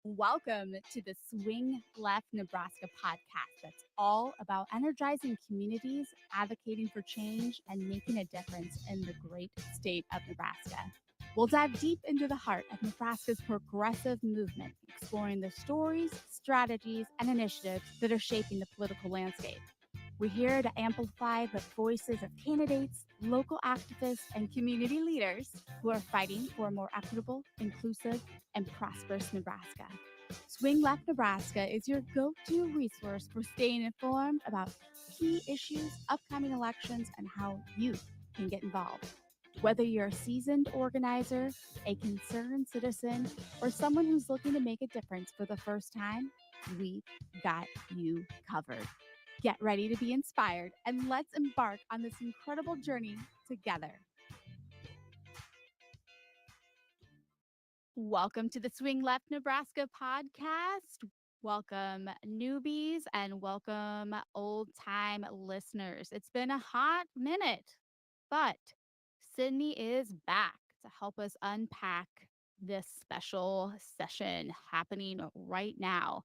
Welcome to the Swing Left Nebraska podcast that's all about energizing communities, advocating for change, and making a difference in the great state of Nebraska. We'll dive deep into the heart of Nebraska's progressive movement, exploring the stories, strategies, and initiatives that are shaping the political landscape. We're here to amplify the voices of candidates, local activists, and community leaders who are fighting for a more equitable, inclusive, and prosperous Nebraska. Swing Left Nebraska is your go-to resource for staying informed about key issues, upcoming elections, and how you can get involved. Whether you're a seasoned organizer, a concerned citizen, or someone who's looking to make a difference for the first time, we've got you covered. Get ready to be inspired and let's embark on this incredible journey together. Welcome to the Swing Left Nebraska podcast. Welcome, newbies, and welcome, old time listeners. It's been a hot minute, but Sydney is back to help us unpack this special session happening right now.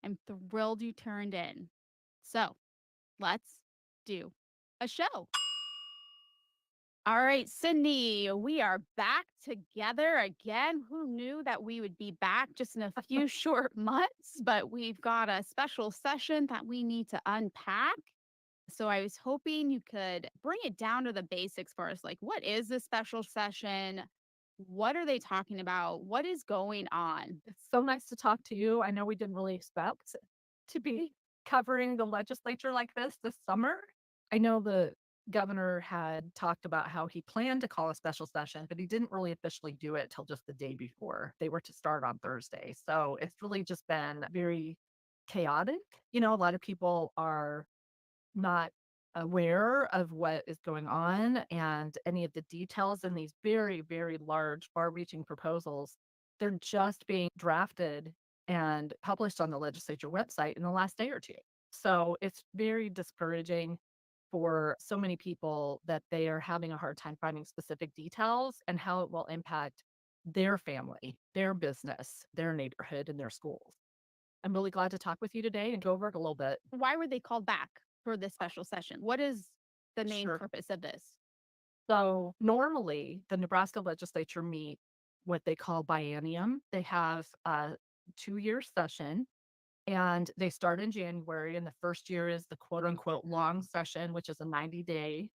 I'm thrilled you turned in. So, let's do a show. All right, Sydney, we are back together again. Who knew that we would be back just in a few short months? But we've got a special session that we need to unpack. So I was hoping you could bring it down to the basics for us. Like, what is this special session? What are they talking about? What is going on? It's so nice to talk to you. I know we didn't really expect to be covering the legislature like this summer. I know the governor had talked about how he planned to call a special session, but he didn't really officially do it till just the day before. They were to start on Thursday. So it's really just been very chaotic. A lot of people are not aware of what is going on and any of the details in these very, very large, far reaching proposals. They're just being drafted and published on the legislature website in the last day or two. So it's very discouraging for so many people that they are having a hard time finding specific details and how it will impact their family, their business, their neighborhood, and their schools. I'm really glad to talk with you today and go over it a little bit. Why were they called back for this special session? What is the main Sure. purpose of this? So normally the Nebraska legislature meet what they call biennium. They have a 2-year session and they start in January. And the first year is the quote unquote long session, which is a 90-day.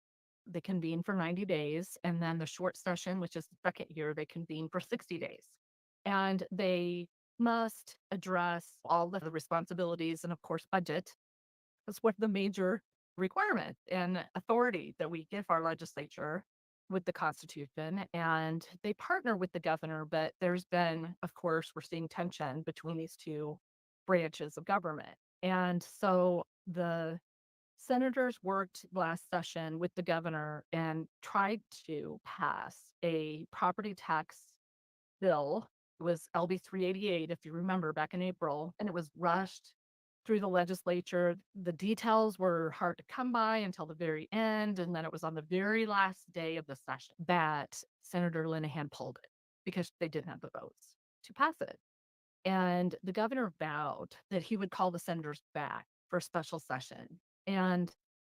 They convene for 90 days. And then the short session, which is the second year, they convene for 60 days. And they must address all of the responsibilities and, of course, budget. That's one of the major requirement and authority that we give our legislature with the Constitution. And they partner with the governor, but there's been, of course, we're seeing tension between these two branches of government. And so the senators worked last session with the governor and tried to pass a property tax bill. It was LB 388, if you remember, back in April, and it was rushed through the legislature. The details were hard to come by until the very end. And then it was on the very last day of the session that Senator Linehan pulled it because they didn't have the votes to pass it. And the governor vowed that he would call the senators back for a special session and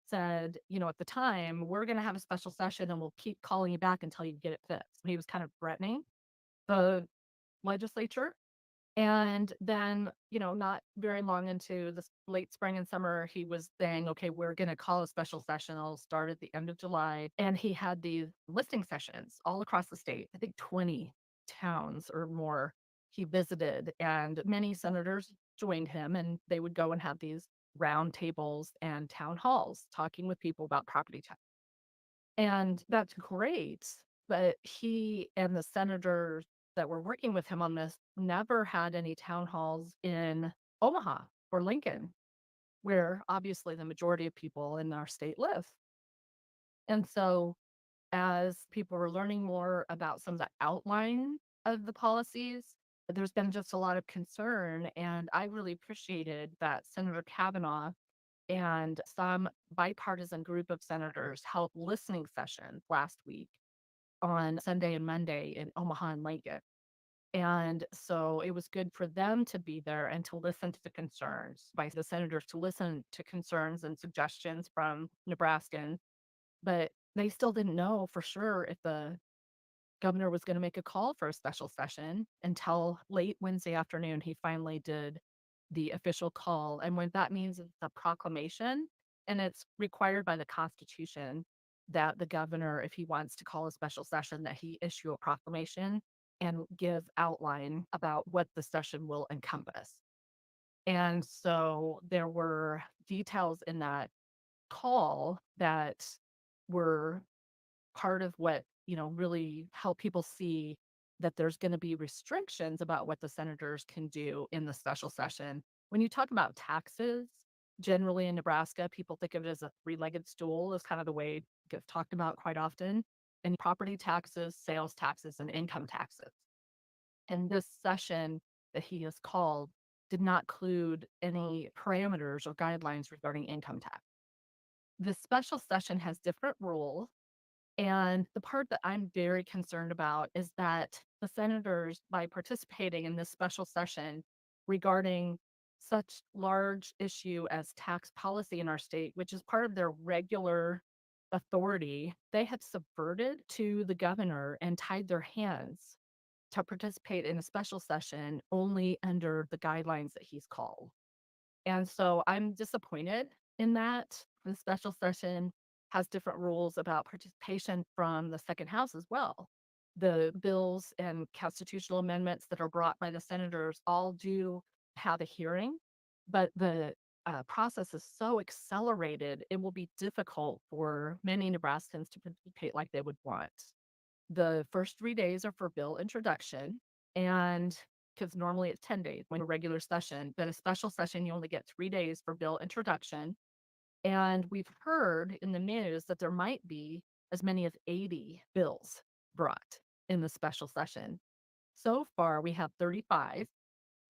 said, at the time, we're going to have a special session and we'll keep calling you back until you get it fixed. He was kind of threatening the legislature. And then, not very long into the late spring and summer, he was saying, okay, we're going to call a special session. It'll start at the end of July. And he had these listening sessions all across the state. I think 20 towns or more he visited, and many senators joined him, and they would go and have these round tables and town halls talking with people about property tax. And that's great. But he and the senators that were working with him on this never had any town halls in Omaha or Lincoln, where obviously the majority of people in our state live. And so, as people were learning more about some of the outline of the policies, there's been just a lot of concern. And I really appreciated that Senator Kavanaugh and some bipartisan group of senators held listening sessions last week on Sunday and Monday in Omaha and Lincoln. And so it was good for them to be there and to listen to the concerns by the senators, to listen to concerns and suggestions from Nebraskans. But they still didn't know for sure if the governor was going to make a call for a special session until late Wednesday afternoon. He finally did the official call. And what that means is a proclamation, and it's required by the Constitution that the governor, if he wants to call a special session, that he issue a proclamation and give outline about what the session will encompass. And so there were details in that call that were part of what, really help people see that there's going to be restrictions about what the senators can do in the special session. When you talk about taxes, generally in Nebraska, people think of it as a three-legged stool, is kind of the way it gets talked about quite often. And property taxes, sales taxes, and income taxes. And this session that he has called did not include any parameters or guidelines regarding income tax. The special session has different rules, and the part that I'm very concerned about is that the senators, by participating in this special session regarding such large issue as tax policy in our state, which is part of their regular authority, they have subverted to the governor and tied their hands to participate in a special session only under the guidelines that he's called. And so I'm disappointed in that. The special session has different rules about participation from the second house as well. The bills and constitutional amendments that are brought by the senators all do have a hearing, but the process is so accelerated, it will be difficult for many Nebraskans to participate like they would want. The first 3 days are for bill introduction, and because normally it's 10 days when a regular session, but a special session, you only get 3 days for bill introduction. And we've heard in the news that there might be as many as 80 bills brought in the special session. So far, we have 35,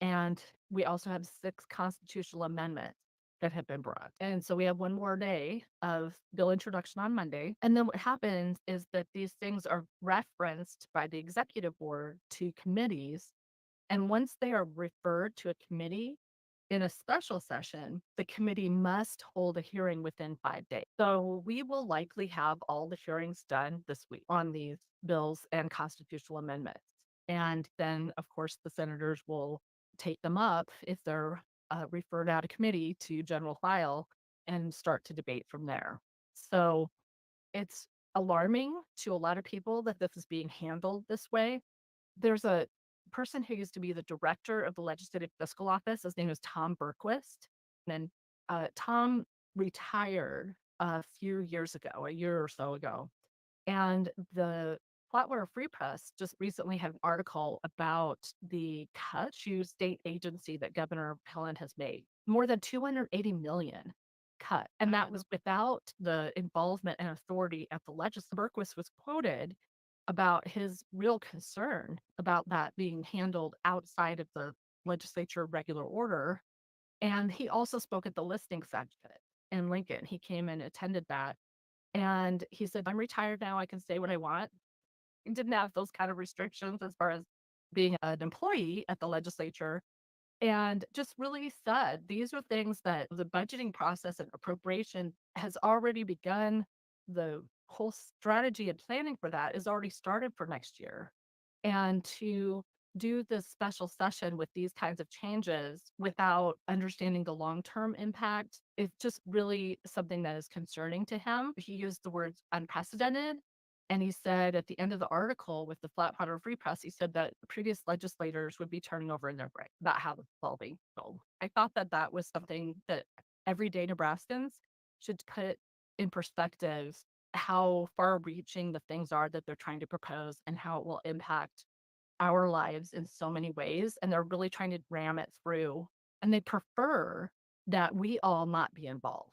and we also have 6 constitutional amendments that have been brought. And so we have one more day of bill introduction on Monday. And then what happens is that these things are referenced by the executive board to committees. And once they are referred to a committee in a special session, the committee must hold a hearing within 5 days. So we will likely have all the hearings done this week on these bills and constitutional amendments. And then, of course, the senators will take them up if they're referred out of committee to general file and start to debate from there. So it's alarming to a lot of people that this is being handled this way. There's a person who used to be the director of the Legislative Fiscal Office. His name is Tom Berquist. And Tom retired a few years ago, a year or so ago. And the Flatwater Free Press just recently had an article about the cut to state agency that Governor Helen has made. More than 280 million cut. And that was without the involvement and authority at the legislature. Berquist was quoted about his real concern about that being handled outside of the legislature regular order. And he also spoke at the listing session in Lincoln. He came and attended that. And he said, I'm retired now. I can say what I want. He didn't have those kind of restrictions as far as being an employee at the legislature. And just really said these are things that the budgeting process and appropriation has already begun. The whole strategy and planning for that is already started for next year. And to do this special session with these kinds of changes without understanding the long-term impact is just really something that is concerning to him. He used the words unprecedented. And he said at the end of the article with the Flatwater Free Press, he said that the previous legislators would be turning over in their grave about how this is all being sold. I thought that that was something that everyday Nebraskans should put in perspective how far reaching the things are that they're trying to propose and how it will impact our lives in so many ways. And they're really trying to ram it through. And they prefer that we all not be involved.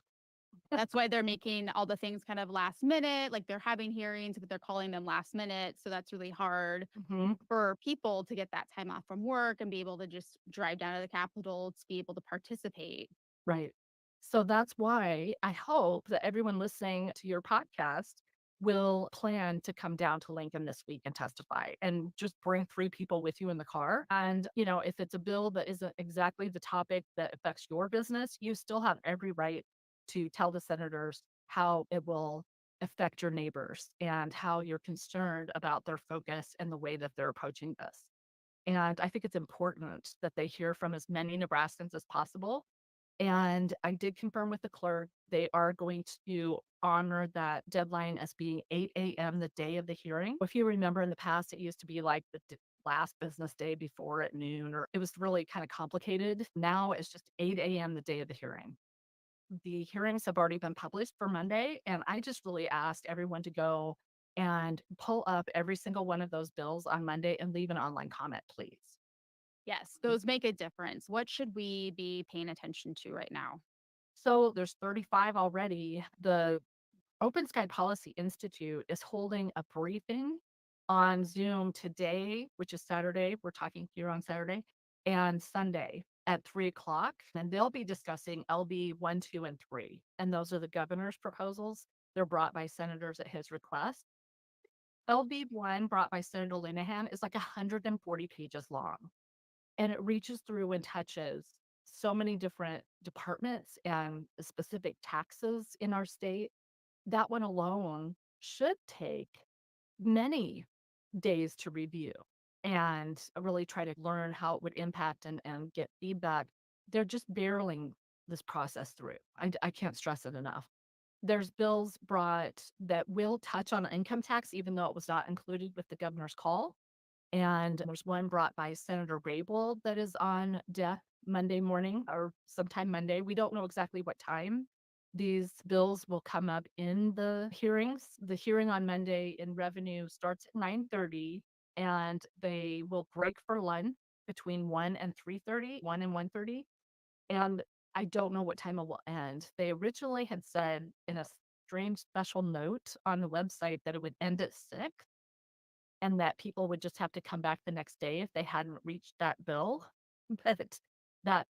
That's why they're making all the things kind of last minute, like they're having hearings, but they're calling them last minute. So that's really hard Mhm. for people to get that time off from work and be able to just drive down to the Capitol to be able to participate. Right. So that's why I hope that everyone listening to your podcast will plan to come down to Lincoln this week and testify, and just bring 3 people with you in the car. And, if it's a bill that isn't exactly the topic that affects your business, you still have every right to tell the senators how it will affect your neighbors and how you're concerned about their focus and the way that they're approaching this. And I think it's important that they hear from as many Nebraskans as possible. And I did confirm with the clerk, they are going to honor that deadline as being 8 a.m. the day of the hearing. If you remember in the past, it used to be like the last business day before at noon, or it was really kind of complicated. Now it's just 8 a.m. the day of the hearing. The hearings have already been published for Monday, and I just really asked everyone to go and pull up every single one of those bills on Monday and leave an online comment, please. Yes, those make a difference. What should we be paying attention to right now? So there's 35 already. The Open Sky Policy Institute is holding a briefing on Zoom today, which is Saturday. We're talking here on Saturday and Sunday at 3 o'clock. And they'll be discussing LB 1, 2, and 3. And those are the governor's proposals. They're brought by senators at his request. LB 1, brought by Senator Linehan, is like 140 pages long, and it reaches through and touches so many different departments and specific taxes in our state. That one alone should take many days to review and really try to learn how it would impact and get feedback. They're just barreling this process through. I can't stress it enough. There's bills brought that will touch on income tax, even though it was not included with the governor's call. And there's one brought by Senator Raybould that is on deck Monday morning or sometime Monday. We don't know exactly what time these bills will come up in the hearings. The hearing on Monday in revenue starts at 9:30, and they will break for lunch between 1 and 3:30, 1 and 1:30. And I don't know what time it will end. They originally had said in a strange special note on the website that it would end at 6, and that people would just have to come back the next day if they hadn't reached that bill. But that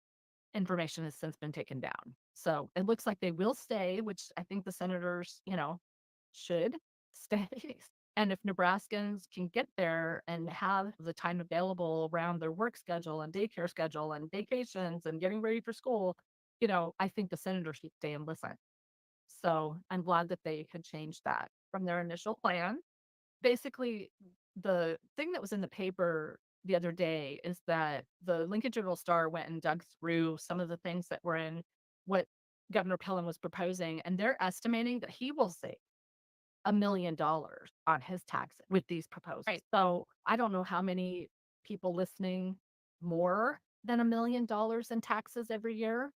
information has since been taken down. So it looks like they will stay, which I think the senators, should stay. And if Nebraskans can get there and have the time available around their work schedule and daycare schedule and vacations and getting ready for school, I think the senators should stay and listen. So I'm glad that they had changed that from their initial plan. Basically, the thing that was in the paper the other day is that the Lincoln Journal-Star went and dug through some of the things that were in what Governor Pillen was proposing, and they're estimating that he will save $1 million on his taxes with these proposals. Right. So I don't know how many people listening more than $1 million in taxes every year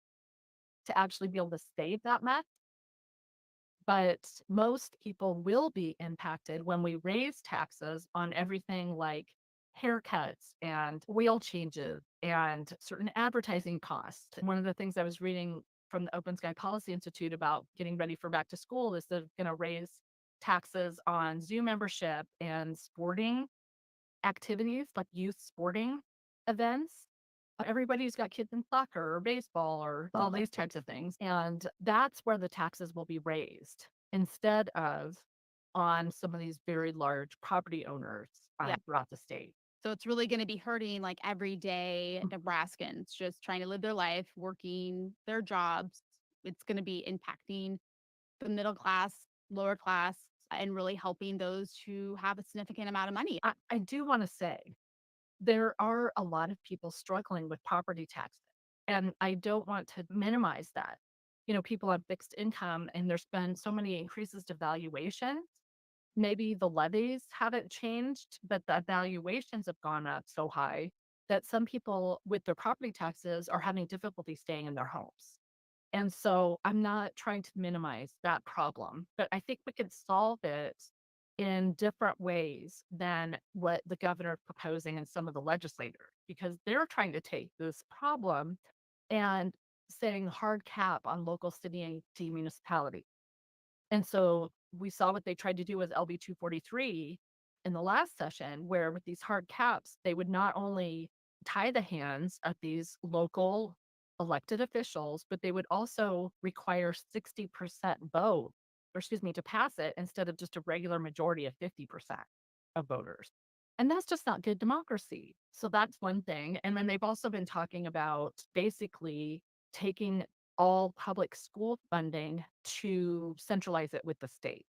to actually be able to save that much. But most people will be impacted when we raise taxes on everything like haircuts and oil changes and certain advertising costs. One of the things I was reading from the Open Sky Policy Institute about getting ready for back to school is they're going to raise taxes on zoo membership and sporting activities like youth sporting events. Everybody's got kids in soccer or baseball or all these types of things. And that's where the taxes will be raised instead of on some of these very large property owners Yeah. throughout the state. So it's really going to be hurting like everyday Nebraskans just trying to live their life, working their jobs. It's going to be impacting the middle class, lower class, and really helping those who have a significant amount of money. I do want to say there are a lot of people struggling with property taxes, and I don't want to minimize that. People on fixed income, and there's been so many increases to valuation. Maybe the levies haven't changed, but the valuations have gone up so high that some people with their property taxes are having difficulty staying in their homes. And so I'm not trying to minimize that problem, but I think we could solve it in different ways than what the governor is proposing and some of the legislators, because they're trying to take this problem and setting hard cap on local city and municipality. And so we saw what they tried to do with LB 243 in the last session, where with these hard caps, they would not only tie the hands of these local elected officials, but they would also require 60% vote or excuse me, to pass it instead of just a regular majority of 50% of voters. And that's just not good democracy. So that's one thing. And then they've also been talking about basically taking all public school funding to centralize it with the state.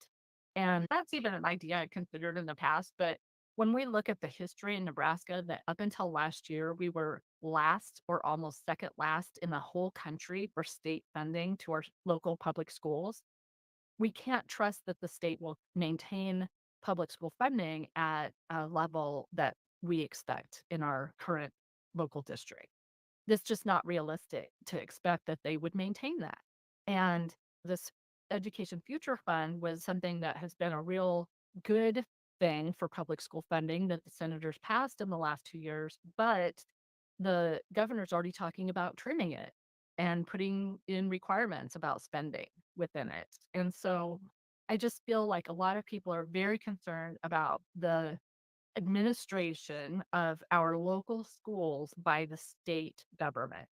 And that's even an idea I considered in the past. But when we look at the history in Nebraska, that up until last year, we were last or almost second last in the whole country for state funding to our local public schools. We can't trust that the state will maintain public school funding at a level that we expect in our current local district. That's just not realistic to expect that they would maintain that. And this Education Future Fund was something that has been a real good thing for public school funding that the senators passed in the last 2 years. But the governor's already talking about trimming it and putting in requirements about spending within it. And so I just feel like a lot of people are very concerned about the administration of our local schools by the state government.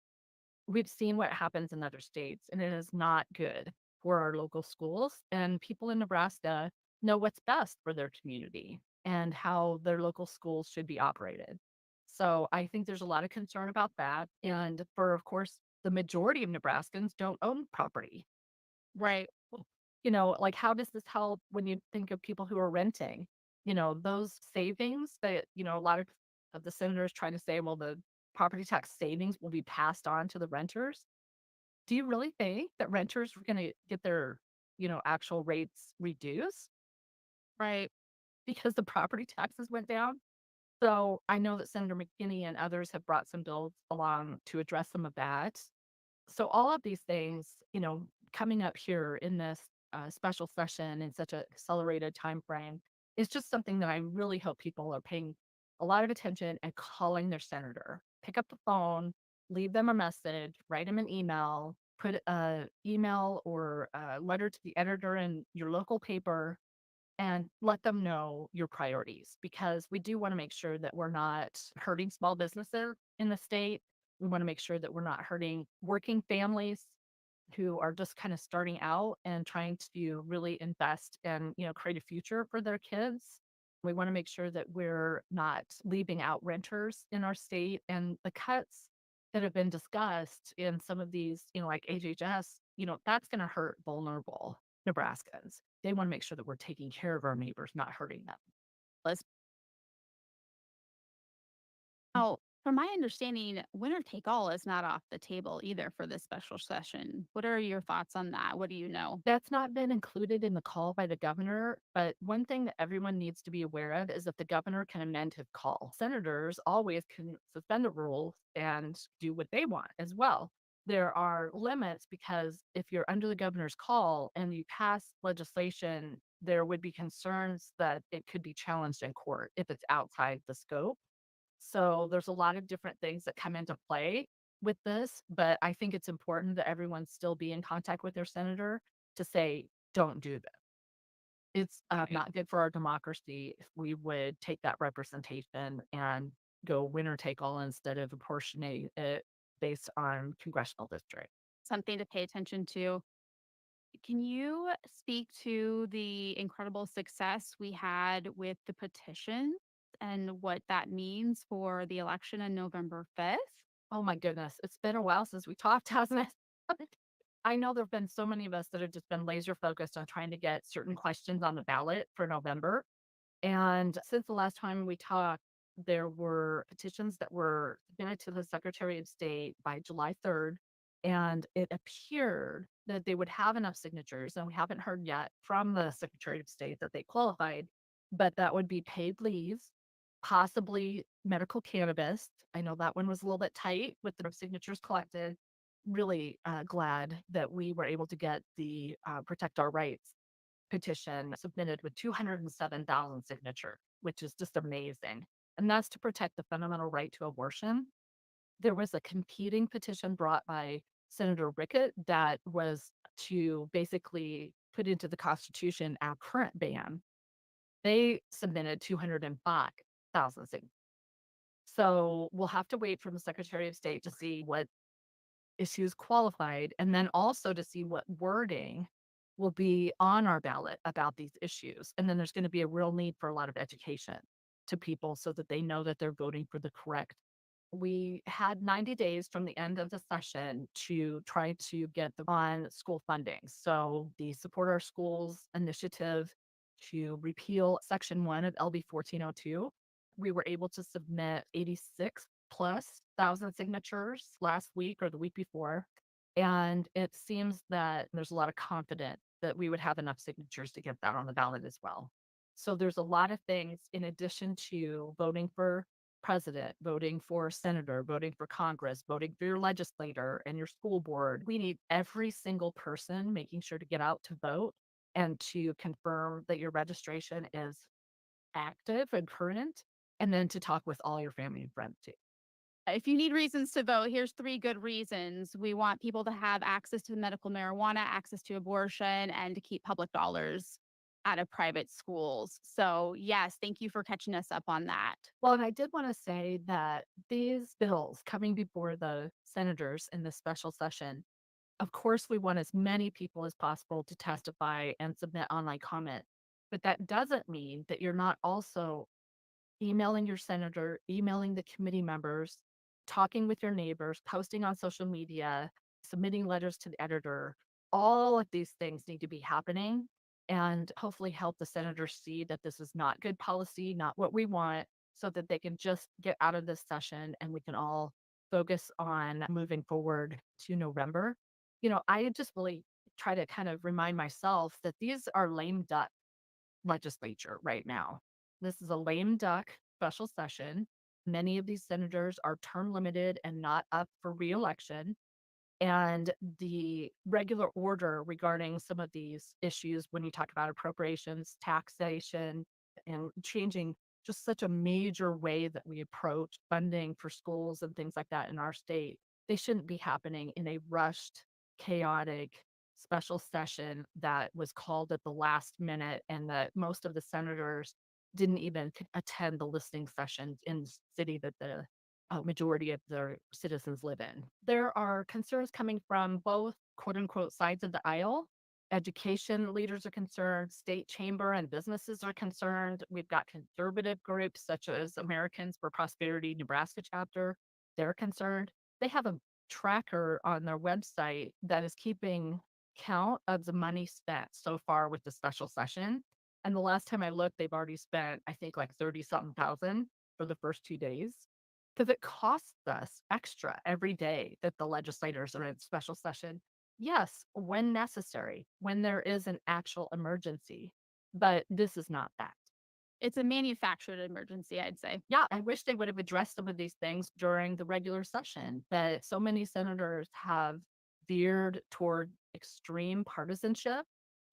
We've seen what happens in other states, and it is not good for our local schools. And people in Nebraska know what's best for their community and how their local schools should be operated. So I think there's a lot of concern about that. And for, of course, the majority of Nebraskans don't own property. Right. Like, how does this help when you think of people who are renting? Those savings that, a lot of the senators trying to say, well, the property tax savings will be passed on to the renters. Do you really think that renters are going to get their, actual rates reduced Right. because the property taxes went down? So I know that Senator McKinney and others have brought some bills along to address some of that. So all of these things, coming up here in this special session in such a accelerated time frame is just something that I really hope people are paying a lot of attention and calling their senator. Pick up the phone, leave them a message, write them an email, put a email or a letter to the editor in your local paper and let them know your priorities because we do want to make sure that we're not hurting small businesses in the state. We want to make sure that we're not hurting working families who are just kind of starting out and trying to really invest and, create a future for their kids. We want to make sure that we're not leaving out renters in our state and the cuts that have been discussed in some of these, like HHS, that's going to hurt vulnerable Nebraskans. They want to make sure that we're taking care of our neighbors, not hurting them. Let's Now, from my understanding, winner take all is not off the table either for this special session. What are your thoughts on that? What do you know? That's not been included in the call by the governor, but one thing that everyone needs to be aware of is that the governor can amend his call. Senators always can suspend the rules and do what they want as well. There are limits because if you're under the governor's call and you pass legislation, there would be concerns that it could be challenged in court if it's outside the scope. So there's a lot of different things that come into play with this, but I think it's important that everyone still be in contact with their senator to say, don't do this. It's Right. not good for our democracy if we would take that representation and go winner take all instead of apportioning it based on congressional district. Something to pay attention to. Can you speak to the incredible success we had with the petition and what that means for the election on November 5th? Oh my goodness, it's been a while since we talked, hasn't it? I know there have been so many of us that have just been laser focused on trying to get certain questions on the ballot for November. And since the last time we talked, there were petitions that were submitted to the Secretary of State by July 3rd. And it appeared that they would have enough signatures. And we haven't heard yet from the Secretary of State that they qualified, but that would be paid leaves, possibly medical cannabis. I know that one was a little bit tight with the signatures collected. Really glad that we were able to get the Protect Our Rights petition submitted with 207,000 signatures, which is just amazing. And that's to protect the fundamental right to abortion. There was a competing petition brought by Senator Rickett that was to basically put into the Constitution our current ban. They submitted 205,000 signatures. So we'll have to wait for the Secretary of State to see what issues qualified and then also to see what wording will be on our ballot about these issues. And then there's going to be a real need for a lot of education to people so that they know that they're voting for the correct. We had 90 days from the end of the session to try to get them on school funding. So the Support Our Schools initiative to repeal Section 1 of LB 1402, we were able to submit 86 plus thousand signatures last week or the week before. And it seems that there's a lot of confidence that we would have enough signatures to get that on the ballot as well. So there's a lot of things in addition to voting for president, voting for senator, voting for Congress, voting for your legislator and your school board. We need every single person making sure to get out to vote and to confirm that your registration is active and current, and then to talk with all your family and friends too. If you need reasons to vote, here's three good reasons. We want people to have access to medical marijuana, access to abortion, and to keep public dollars out of private schools. So, yes, thank you for catching us up on that. Well, and I did want to say that these bills coming before the senators in this special session, of course, we want as many people as possible to testify and submit online comment. But that doesn't mean that you're not also emailing your senator, emailing the committee members, talking with your neighbors, posting on social media, submitting letters to the editor. All of these things need to be happening and hopefully help the senators see that this is not good policy, not what we want, so that they can just get out of this session and we can all focus on moving forward to November. I just really try to kind of remind myself that these are lame duck legislature right now. This is a lame duck special session. Many of these senators are term limited and not up for reelection. And the regular order regarding some of these issues, when you talk about appropriations, taxation, and changing just such a major way that we approach funding for schools and things like that in our state, they shouldn't be happening in a rushed, chaotic special session that was called at the last minute and that most of the senators didn't even attend the listening sessions in the city that the majority of their citizens live in. There are concerns coming from both quote unquote sides of the aisle. Education leaders are concerned, state chamber and businesses are concerned. We've got conservative groups such as Americans for Prosperity Nebraska chapter. They're concerned. They have a tracker on their website that is keeping count of the money spent so far with the special session. And the last time I looked, they've already spent, I think, like 30 something thousand for the first 2 days. Because it costs us extra every day that the legislators are in special session. Yes, when necessary, when there is an actual emergency, but this is not that. It's a manufactured emergency, I'd say. Yeah, I wish they would have addressed some of these things during the regular session, but so many senators have veered toward extreme partisanship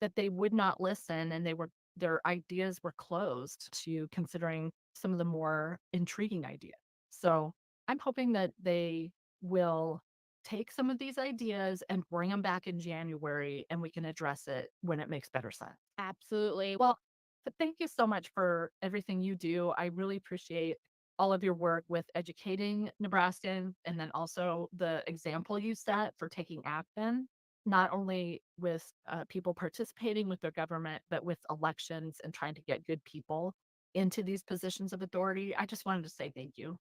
that they would not listen and their ideas were closed to considering some of the more intriguing ideas. So I'm hoping that they will take some of these ideas and bring them back in January and we can address it when it makes better sense. Absolutely. Well, but thank you so much for everything you do. I really appreciate all of your work with educating Nebraskans and then also the example you set for taking action, not only with people participating with their government, but with elections and trying to get good people into these positions of authority. I just wanted to say thank you.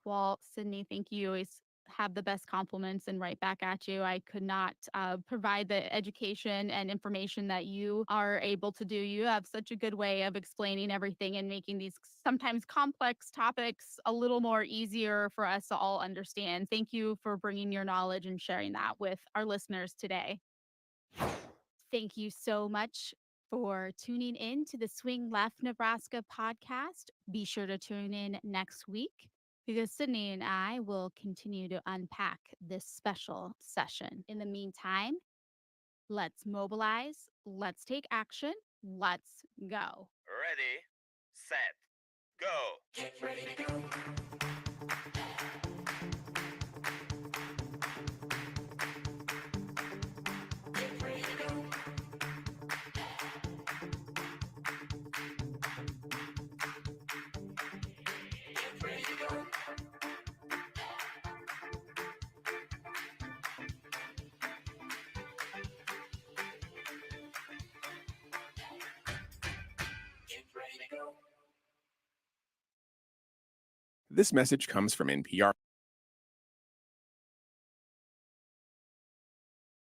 Well, Sydney, thank you. You always have the best compliments and right back at you. I could not provide the education and information that you are able to do. You have such a good way of explaining everything and making these sometimes complex topics a little more easier for us to all understand. Thank you for bringing your knowledge and sharing that with our listeners today. Thank you so much for tuning in to the Swing Left Nebraska podcast. Be sure to tune in next week because Sydney and I will continue to unpack this special session. In the meantime, let's mobilize, let's take action, let's go. Ready, set, go. Get ready to go. Get ready to go. Get ready to go. This message comes from NPR.